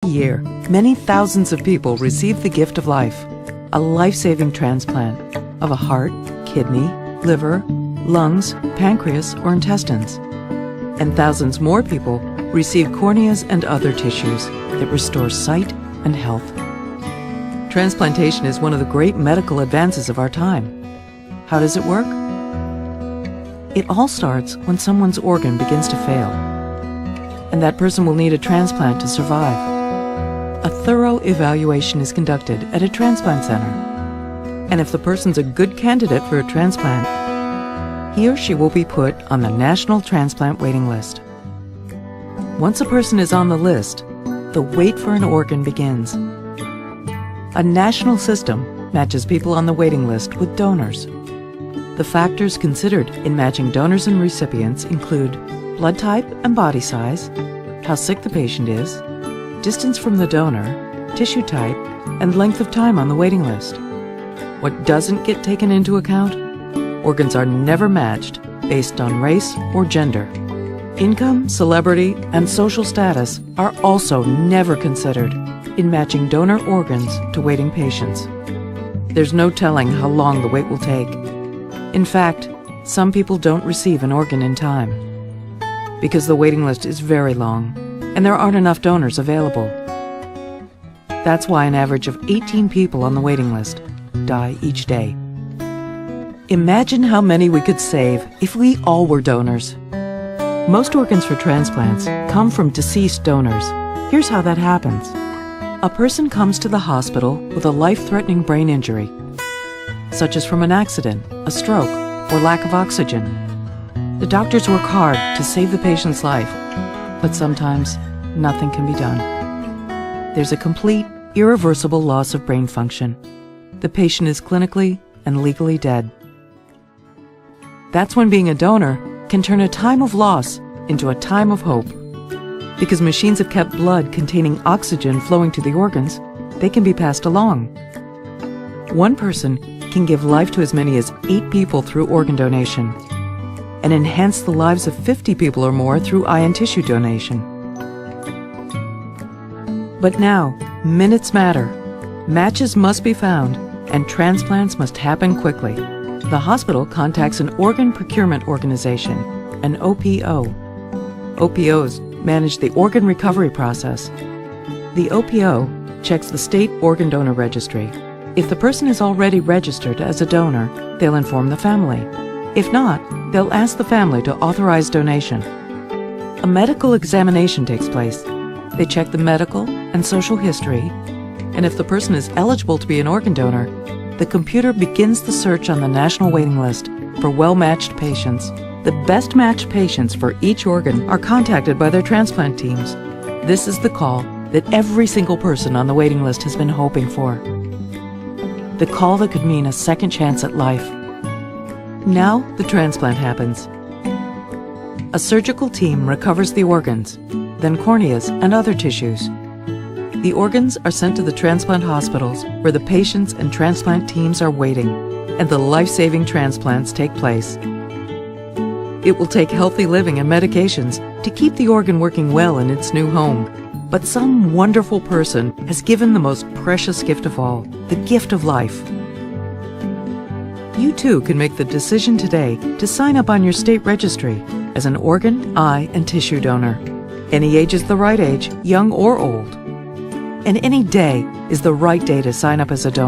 year, many thousands of people receive the gift of life, a life-saving transplant of a heart, kidney, liver, lungs, pancreas, or intestines. And thousands more people receive corneas and other tissues that restore sight and health. Transplantation is one of the great medical advances of our time. How does it work? It all starts when someone's organ begins to fail, and that person will need a transplant to survive. A thorough evaluation is conducted at a transplant center, and if the person's a good candidate for a transplant, he or she will be put on the National Transplant Waiting List. Once a person is on the list, the wait for an organ begins. A national system matches people on the waiting list with donors. The factors considered in matching donors and recipients include blood type and body size, how sick the patient is, distance from the donor, tissue type, and length of time on the waiting list. What doesn't get taken into account? Organs are never matched based on race or gender. Income, celebrity, and social status are also never considered in matching donor organs to waiting patients. There's no telling how long the wait will take. In fact, some people don't receive an organ in time because the waiting list is very long and there aren't enough donors available. That's why an average of 18 people on the waiting list die each day. Imagine how many we could save if we all were donors. Most organs for transplants come from deceased donors. Here's how that happens. A person comes to the hospital with a life-threatening brain injury, such as from an accident, a stroke, or lack of oxygen. The doctors work hard to save the patient's life, but sometimes nothing can be done. There's a complete, irreversible loss of brain function. The patient is clinically and legally dead. That's when being a donor can turn a time of loss into a time of hope. Because machines have kept blood containing oxygen flowing to the organs, they can be passed along. One person can give life to as many as 8 people through organ donation and enhance the lives of 50 people or more through eye and tissue donation. But now, minutes matter. Matches must be found, and transplants must happen quickly. The hospital contacts an organ procurement organization, an OPO. OPOs manage the organ recovery process. The OPO checks the state organ donor registry. If the person is already registered as a donor, they'll inform the family. If not, they'll ask the family to authorize donation. A medical examination takes place. They check the medical and social history, and if the person is eligible to be an organ donor, the computer begins the search on the national waiting list for well-matched patients. The best matched patients for each organ are contacted by their transplant teams. This is the call that every single person on the waiting list has been hoping for. The call that could mean a second chance at life. Now the transplant happens. A surgical team recovers the organs, then corneas and other tissues. The organs are sent to the transplant hospitals where the patients and transplant teams are waiting, and the life-saving transplants take place. It will take healthy living and medications to keep the organ working well in its new home. But some wonderful person has given the most precious gift of all, the gift of life. You too can make the decision today to sign up on your state registry as an organ, eye, and tissue donor. Any age is the right age, young or old. And any day is the right day to sign up as a donor.